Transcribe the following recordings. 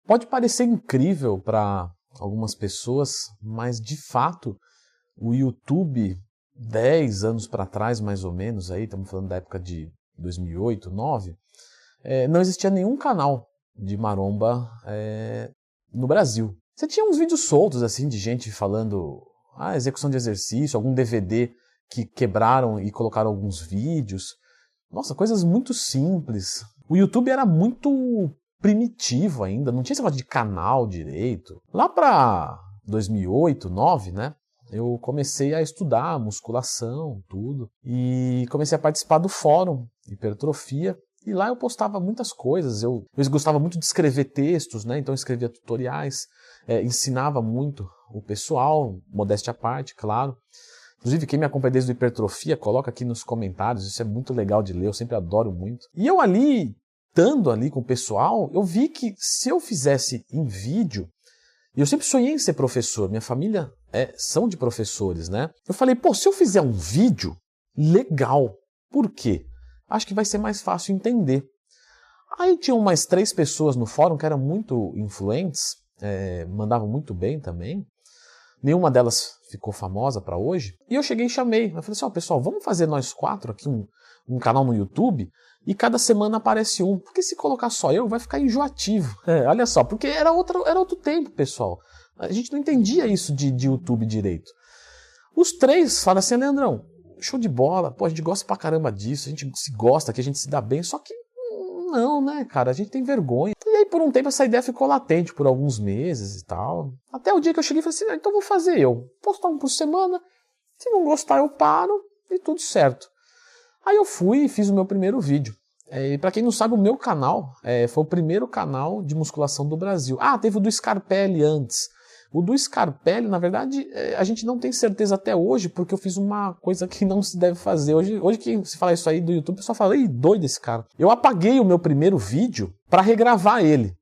Pode parecer incrível para algumas pessoas, mas de fato o YouTube, 10 anos para trás mais ou menos, aí estamos falando da época de 2008, 2009, não existia nenhum canal de maromba no Brasil. Você tinha uns vídeos soltos assim de gente falando execução de exercício, algum DVD que quebraram e colocaram alguns vídeos. Nossa, coisas muito simples. O YouTube era muito primitivo ainda, não tinha esse negócio de canal direito. Lá para 2008, 2009, né, eu comecei a estudar musculação, tudo, e comecei a participar do fórum Hipertrofia, e lá eu postava muitas coisas. Eu gostava muito de escrever textos, né, então eu escrevia tutoriais, ensinava muito o pessoal, modéstia à parte, claro. Inclusive, quem me acompanha desde o Hipertrofia, coloca aqui nos comentários, isso é muito legal de ler, eu sempre adoro muito. E eu ali, estando ali com o pessoal, eu vi que se eu fizesse em vídeo, e eu sempre sonhei em ser professor, minha família são de professores, né? Eu falei, se eu fizer um vídeo, legal. Por quê? Acho que vai ser mais fácil entender. Aí tinham mais 3 pessoas no fórum que eram muito influentes, mandavam muito bem também. Nenhuma delas ficou famosa para hoje. E eu cheguei e chamei. Eu falei assim, pessoal, vamos fazer nós 4 aqui um canal no YouTube e cada semana aparece um. Porque se colocar só eu, vai ficar enjoativo. Olha só, porque era outro tempo, pessoal. A gente não entendia isso de YouTube direito. Os 3 falaram assim, Leandrão, show de bola, a gente gosta pra caramba disso, a gente se gosta, que a gente se dá bem, só que não, né, cara, a gente tem vergonha. E aí por um tempo essa ideia ficou latente, por alguns meses e tal. Até o dia que eu cheguei e falei assim, então vou fazer eu. Postar um por semana, se não gostar eu paro e tudo certo. Aí eu fui e fiz o meu primeiro vídeo. E pra quem não sabe, o meu canal foi o primeiro canal de musculação do Brasil. Teve o do Scarpelli antes. O do Scarpelli, na verdade, a gente não tem certeza até hoje, porque eu fiz uma coisa que não se deve fazer. Hoje que se fala isso aí do YouTube, o pessoal fala, doido esse cara. Eu apaguei o meu primeiro vídeo para regravar ele.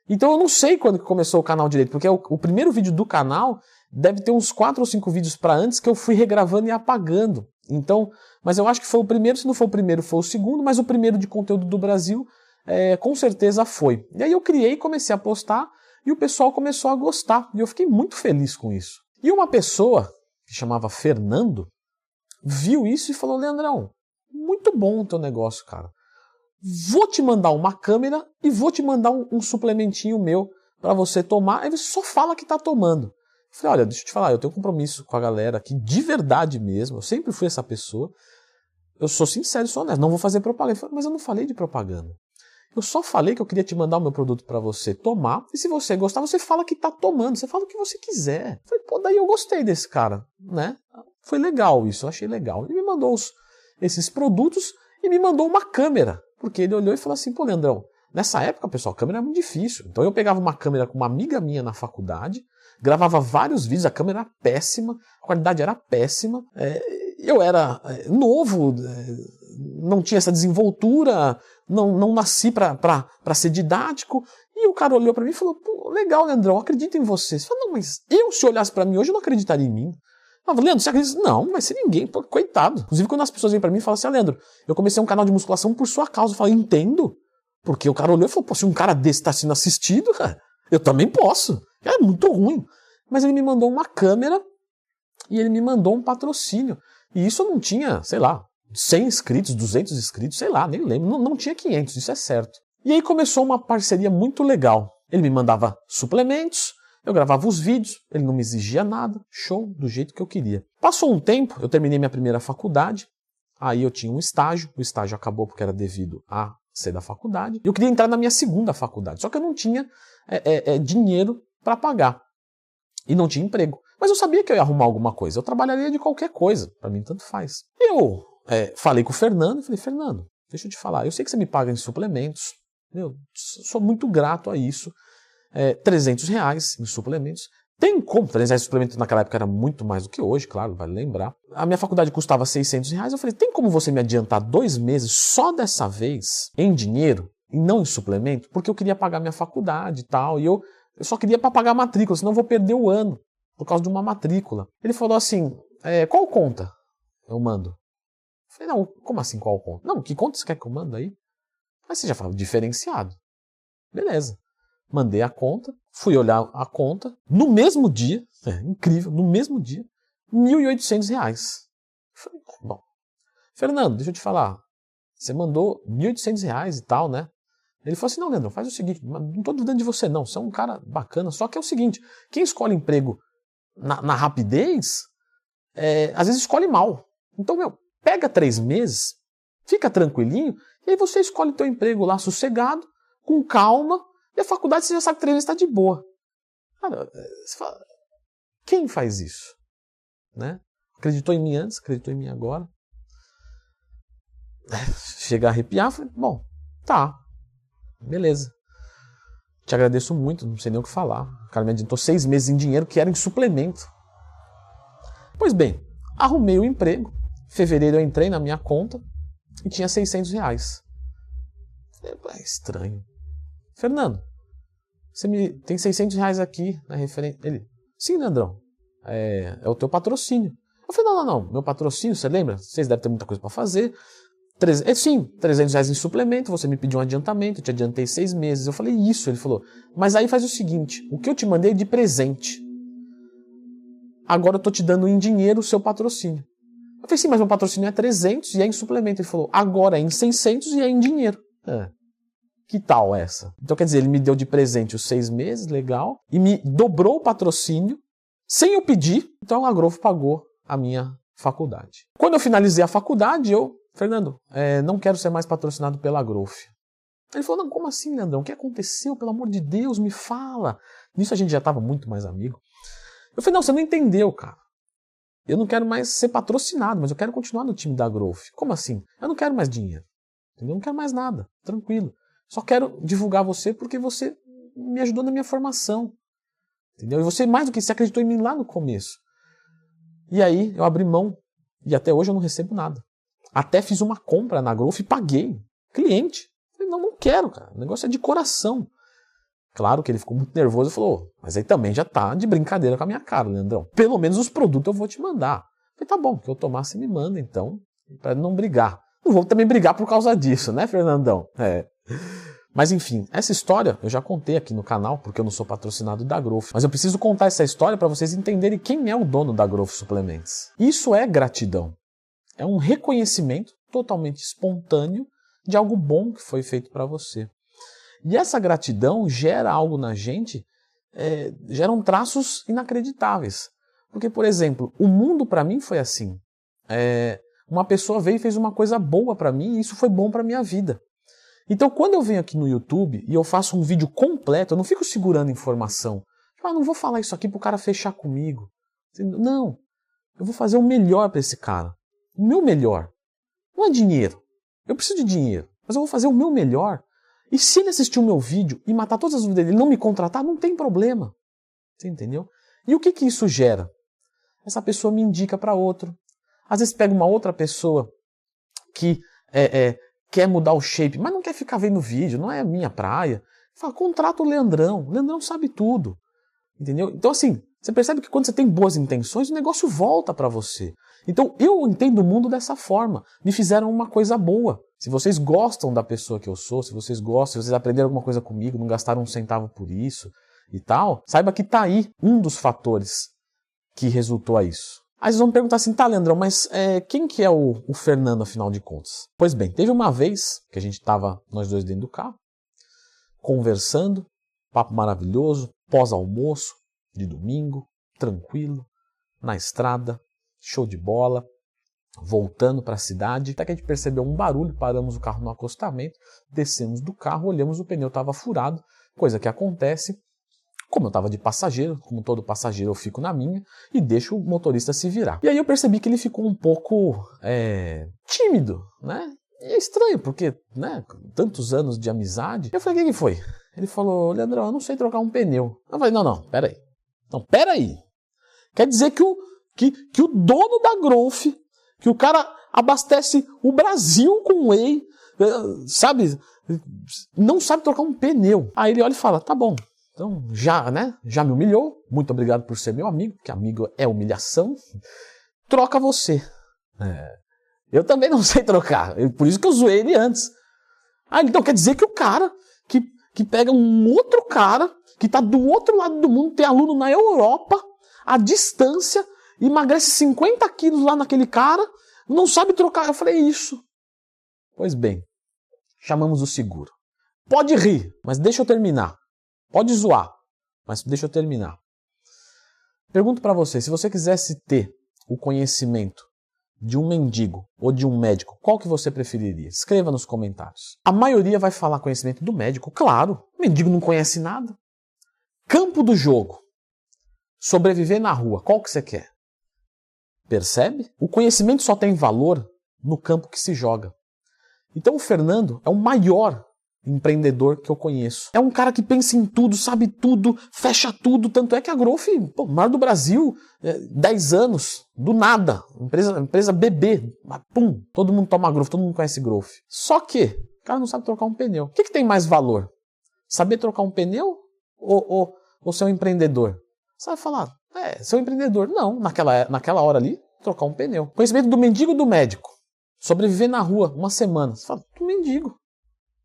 Então eu não sei quando que começou o canal direito, porque o primeiro vídeo do canal deve ter uns 4 ou 5 vídeos para antes que eu fui regravando e apagando. Então, mas eu acho que foi o primeiro, se não for o primeiro, foi o segundo, mas o primeiro de conteúdo do Brasil com certeza foi. E aí eu criei, comecei a postar, e o pessoal começou a gostar, e eu fiquei muito feliz com isso. E uma pessoa, que chamava Fernando, viu isso e falou, Leandrão, muito bom o teu negócio, cara. Vou te mandar uma câmera e vou te mandar um suplementinho meu para você tomar, aí você só fala que tá tomando. Eu falei, olha, deixa eu te falar, eu tenho um compromisso com a galera aqui, de verdade mesmo, eu sempre fui essa pessoa, eu sou sincero, sou honesto, não vou fazer propaganda. Ele falou, mas eu não falei de propaganda. Eu só falei que eu queria te mandar o meu produto para você tomar, e se você gostar, você fala que tá tomando, você fala o que você quiser. Eu falei, daí eu gostei desse cara, né? Foi legal isso, eu achei legal. Ele me mandou esses produtos e me mandou uma câmera, porque ele olhou e falou assim, Leandrão, nessa época, pessoal, a câmera era muito difícil. Então eu pegava uma câmera com uma amiga minha na faculdade, gravava vários vídeos, a câmera era péssima, a qualidade era péssima, eu era novo, não tinha essa desenvoltura, não nasci para ser didático, e o cara olhou para mim e falou, legal, Leandrão, acredito em você. Você falou, não, mas se olhasse para mim hoje, eu não acreditaria em mim. Eu falei, Leandro, você acredita? Não vai ser ninguém, coitado. Inclusive, quando as pessoas vêm para mim e falam assim, Leandro, eu comecei um canal de musculação por sua causa. Eu falei, entendo, porque o cara olhou e falou, se um cara desse está sendo assistido, cara, eu também posso. É muito ruim. Mas ele me mandou uma câmera e ele me mandou um patrocínio. E isso eu não tinha, sei lá, 100 inscritos, 200 inscritos, sei lá, nem lembro. Não tinha 500, isso é certo. E aí começou uma parceria muito legal. Ele me mandava suplementos, eu gravava os vídeos, ele não me exigia nada, show, do jeito que eu queria. Passou um tempo, eu terminei minha primeira faculdade, aí eu tinha um estágio, o estágio acabou porque era devido a ser da faculdade. Eu queria entrar na minha segunda faculdade, só que eu não tinha dinheiro para pagar. E não tinha emprego. Mas eu sabia que eu ia arrumar alguma coisa. Eu trabalharia de qualquer coisa. Para mim, tanto faz. Eu falei com o Fernando e falei, Fernando, deixa eu te falar. Eu sei que você me paga em suplementos. Eu sou muito grato a isso. R$300 em suplementos. Tem como? R$300 em suplementos naquela época era muito mais do que hoje, claro, vale lembrar. A minha faculdade custava R$600. Eu falei, tem como você me adiantar 2 meses só dessa vez em dinheiro e não em suplemento? Porque eu queria pagar minha faculdade e tal. E eu só queria para pagar a matrícula, senão eu vou perder o ano por causa de uma matrícula. Ele falou assim, qual conta eu mando? Eu falei, não, como assim qual conta? Não, que conta você quer que eu mando aí? Aí você já fala, diferenciado. Beleza. mandei a conta, fui olhar a conta, no mesmo dia, incrível, no mesmo dia, R$1.800. Falei, bom, Fernando, deixa eu te falar, você mandou R$1.800 e tal, né? Ele falou assim, não, Leandro, faz o seguinte, não estou duvidando de você não, você é um cara bacana, só que é o seguinte, quem escolhe emprego na rapidez, às vezes escolhe mal. Então, pega 3 meses, fica tranquilinho, e aí você escolhe o teu emprego lá sossegado, com calma, e a faculdade você já sabe que 3 meses está de boa. Cara, você fala, quem faz isso? Né? Acreditou em mim antes, acreditou em mim agora. Chega a arrepiar, falei, bom, tá, beleza. Te agradeço muito, não sei nem o que falar. O cara me adiantou 6 meses em dinheiro que era em suplemento. Pois bem, arrumei o emprego. Em fevereiro eu entrei na minha conta e tinha R$600. É estranho. Fernando, você tem R$600 aqui na referência. Ele, sim, Leandrão, é o teu patrocínio. Eu falei, não, meu patrocínio, você lembra? Vocês devem ter muita coisa para fazer. Sim, R$300 em suplemento, você me pediu um adiantamento, eu te adiantei 6 meses. Eu falei, isso. Ele falou, mas aí faz o seguinte, o que eu te mandei de presente, agora eu tô te dando em dinheiro o seu patrocínio. Eu falei, sim, mas meu patrocínio é 300 e é em suplemento. Ele falou, agora é em 600 e é em dinheiro. Que tal essa? Então quer dizer, ele me deu de presente os 6 meses, legal, e me dobrou o patrocínio, sem eu pedir, então a Growth pagou a minha faculdade. Quando eu finalizei a faculdade, Fernando, não quero ser mais patrocinado pela Growth. Ele falou, não, como assim, Leandrão? O que aconteceu? Pelo amor de Deus, me fala. Nisso a gente já estava muito mais amigo. Eu falei, não, você não entendeu, cara. Eu não quero mais ser patrocinado, mas eu quero continuar no time da Growth. Como assim? Eu não quero mais dinheiro. Entendeu? Eu não quero mais nada. Tranquilo. Só quero divulgar você porque você me ajudou na minha formação. Entendeu? E você, mais do que isso, acreditou em mim lá no começo. E aí, eu abri mão. E até hoje eu não recebo nada. Até fiz uma compra na Growth e paguei. Cliente. Falei, não quero, cara. O negócio é de coração. Claro que ele ficou muito nervoso e falou, mas aí também já tá de brincadeira com a minha cara, Leandrão. Pelo menos os produtos eu vou te mandar. Falei, tá bom, que eu tomar você me manda então, para não brigar. Não vou também brigar por causa disso, né, Fernandão? Mas enfim, essa história eu já contei aqui no canal, porque eu não sou patrocinado da Growth. Mas eu preciso contar essa história para vocês entenderem quem é o dono da Growth Suplementos. Isso é gratidão. É um reconhecimento totalmente espontâneo de algo bom que foi feito para você. E essa gratidão gera algo na gente, geram traços inacreditáveis. Porque, por exemplo, o mundo para mim foi assim. Uma pessoa veio e fez uma coisa boa para mim e isso foi bom para minha vida. Então, quando eu venho aqui no YouTube e eu faço um vídeo completo, eu não fico segurando informação. Não vou falar isso aqui para o cara fechar comigo. Não, eu vou fazer o melhor para esse cara. O meu melhor. Não é dinheiro. Eu preciso de dinheiro, mas eu vou fazer o meu melhor. E se ele assistir o meu vídeo e matar todas as dúvidas dele e não me contratar, não tem problema. Você entendeu? E o que isso gera? Essa pessoa me indica para outro. Às vezes pega uma outra pessoa que quer mudar o shape, mas não quer ficar vendo vídeo, não é a minha praia. Fala, contrata o Leandrão. O Leandrão sabe tudo. Entendeu? Então assim, você percebe que quando você tem boas intenções, o negócio volta para você. Então eu entendo o mundo dessa forma. Me fizeram uma coisa boa. Se vocês gostam da pessoa que eu sou, se vocês gostam, se vocês aprenderam alguma coisa comigo, não gastaram um centavo por isso e tal, saiba que tá aí um dos fatores que resultou a isso. Aí vocês vão me perguntar assim, tá, Leandrão, mas quem que é o Fernando, afinal de contas? Pois bem, teve uma vez que a gente tava, nós dois dentro do carro, conversando, papo maravilhoso, pós-almoço, de domingo, tranquilo, na estrada, show de bola, voltando para a cidade, até que a gente percebeu um barulho, paramos o carro no acostamento, descemos do carro, olhamos, o pneu estava furado, coisa que acontece, como eu estava de passageiro, como todo passageiro eu fico na minha, e deixo o motorista se virar. E aí eu percebi que ele ficou um pouco tímido, né? E é estranho, porque, né, tantos anos de amizade. Eu falei, o que foi? Ele falou, Leandrão, eu não sei trocar um pneu. Eu falei, não, peraí. Não, peraí. Quer dizer que o dono da Growth, que o cara abastece o Brasil com whey, sabe, não sabe trocar um pneu. Aí ele olha e fala, tá bom, então já me humilhou, muito obrigado por ser meu amigo, porque amigo é humilhação, troca você. Eu também não sei trocar, por isso que eu zoei ele antes. Então quer dizer que o cara que pega um outro cara que está do outro lado do mundo, tem aluno na Europa, à distância, emagrece 50 quilos lá naquele cara, não sabe trocar. Eu falei, isso. Pois bem, chamamos o seguro. Pode rir, mas deixa eu terminar. Pode zoar, mas deixa eu terminar. Pergunto para você, se você quisesse ter o conhecimento de um mendigo ou de um médico, qual que você preferiria? Escreva nos comentários. A maioria vai falar conhecimento do médico, claro. O mendigo não conhece nada. Campo do jogo. Sobreviver na rua, qual que você quer? Percebe? O conhecimento só tem valor no campo que se joga. Então o Fernando é o maior empreendedor que eu conheço. É um cara que pensa em tudo, sabe tudo, fecha tudo. Tanto é que a Growth, maior do Brasil, 10 anos, do nada. Empresa bebê, pum, todo mundo toma Growth, todo mundo conhece Growth. Só que o cara não sabe trocar um pneu. O que tem mais valor? Saber trocar um pneu ou ser um empreendedor? Você vai falar, ser um empreendedor. Não, naquela hora ali, trocar um pneu. Conhecimento do mendigo e do médico. Sobreviver na rua uma semana. Você fala, do mendigo.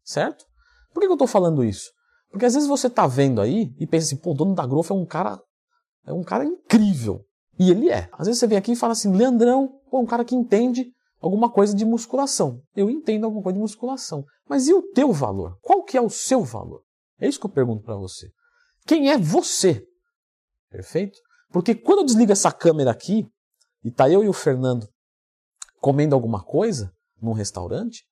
Certo? Por que eu estou falando isso? Porque às vezes você está vendo aí e pensa assim, pô, o dono da Growth é um cara incrível. E ele é. Às vezes você vem aqui e fala assim, Leandrão, pô, um cara que entende alguma coisa de musculação. Eu entendo alguma coisa de musculação. Mas e o teu valor? Qual que é o seu valor? É isso que eu pergunto para você. Quem é você? Perfeito? Porque quando eu desligo essa câmera aqui, e tá eu e o Fernando comendo alguma coisa num restaurante,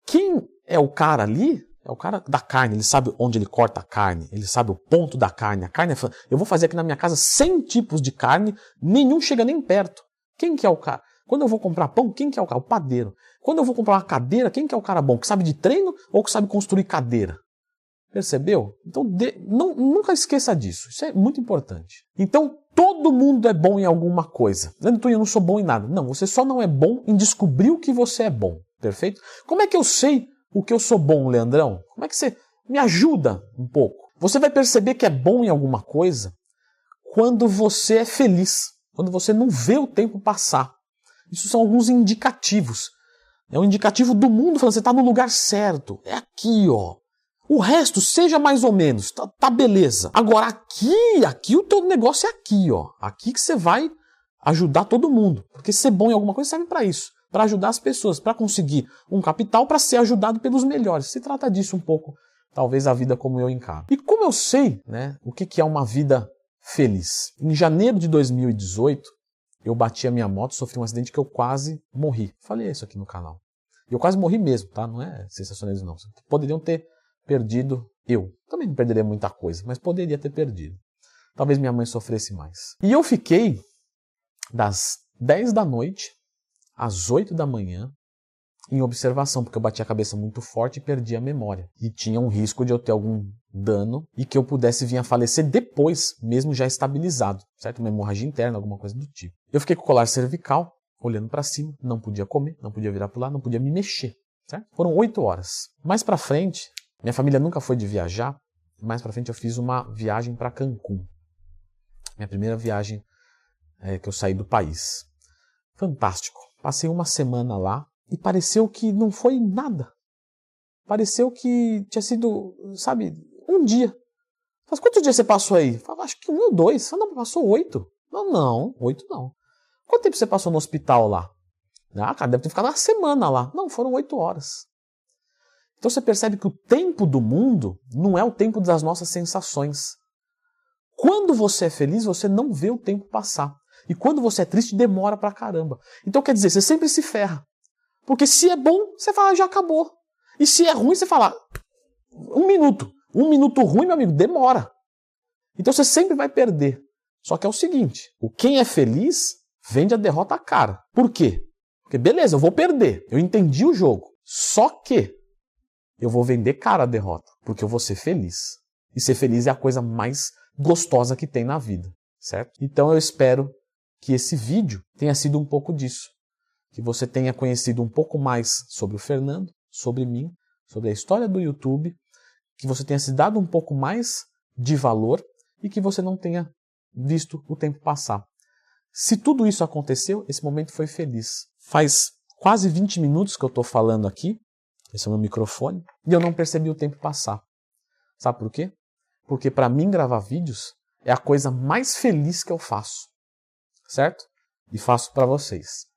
quem é o cara ali? É o cara da carne, ele sabe onde ele corta a carne, ele sabe o ponto da carne. A carne eu vou fazer aqui na minha casa 100 tipos de carne, nenhum chega nem perto. Quem que é o cara? Quando eu vou comprar pão, quem que é o cara? O padeiro. Quando eu vou comprar uma cadeira, quem que é o cara bom? Que sabe de treino ou que sabe construir cadeira? Percebeu? Então nunca esqueça disso, isso é muito importante. Então todo mundo é bom em alguma coisa. Eu não sou bom em nada. Não, você só não é bom em descobrir o que você é bom. Perfeito? Como é que eu sei o que eu sou bom, Leandrão? Como é que você me ajuda um pouco? Você vai perceber que é bom em alguma coisa quando você é feliz, quando você não vê o tempo passar. Isso são alguns indicativos. É um indicativo do mundo falando, você está no lugar certo. É aqui, ó. O resto, seja mais ou menos, tá beleza. Agora, aqui o teu negócio é aqui, ó. Aqui que você vai ajudar todo mundo. Porque ser bom em alguma coisa serve para isso. Para ajudar as pessoas, para conseguir um capital, para ser ajudado pelos melhores. Se trata disso um pouco, talvez a vida como eu encaro. E como eu sei, né, o que é uma vida feliz? Em janeiro de 2018, eu bati a minha moto, sofri um acidente que eu quase morri. Falei isso aqui no canal. Eu quase morri mesmo, tá? Não é sensacionalismo não. Poderiam ter perdido eu. Também não perderia muita coisa, mas poderia ter perdido. Talvez minha mãe sofresse mais. E eu fiquei das 10 da noite às 8 da manhã em observação, porque eu bati a cabeça muito forte e perdi a memória. E tinha um risco de eu ter algum dano e que eu pudesse vir a falecer depois, mesmo já estabilizado, certo? Uma hemorragia interna, alguma coisa do tipo. Eu fiquei com o colar cervical, olhando para cima, não podia comer, não podia virar para o lado, não podia me mexer, certo? Foram 8 horas. Mais para frente, minha família nunca foi de viajar, mais para frente eu fiz uma viagem para Cancún. Minha primeira viagem que eu saí do país. Fantástico. Passei uma semana lá e pareceu que não foi nada. Pareceu que tinha sido, sabe, um dia. Mas quantos dias você passou aí? Falei, acho que 1 ou 2. Falei, não, passou 8. Não, 8 não. Quanto tempo você passou no hospital lá? Ah, cara, deve ter ficado uma semana lá. Não, foram 8 horas. Então você percebe que o tempo do mundo não é o tempo das nossas sensações. Quando você é feliz, você não vê o tempo passar. E quando você é triste, demora pra caramba. Então quer dizer, você sempre se ferra. Porque se é bom, você fala, já acabou. E se é ruim, você fala, 1 minuto. 1 minuto ruim, meu amigo, demora. Então você sempre vai perder. Só que é o seguinte, quem é feliz, vende a derrota à cara. Por quê? Porque beleza, eu vou perder. Eu entendi o jogo. Só que eu vou vender cara a derrota. Porque eu vou ser feliz. E ser feliz é a coisa mais gostosa que tem na vida. Certo? Então eu espero que esse vídeo tenha sido um pouco disso. Que você tenha conhecido um pouco mais sobre o Fernando, sobre mim, sobre a história do YouTube, que você tenha se dado um pouco mais de valor e que você não tenha visto o tempo passar. Se tudo isso aconteceu, esse momento foi feliz. Faz quase 20 minutos que eu estou falando aqui, esse é o meu microfone, e eu não percebi o tempo passar. Sabe por quê? Porque para mim gravar vídeos é a coisa mais feliz que eu faço, certo? E faço para vocês.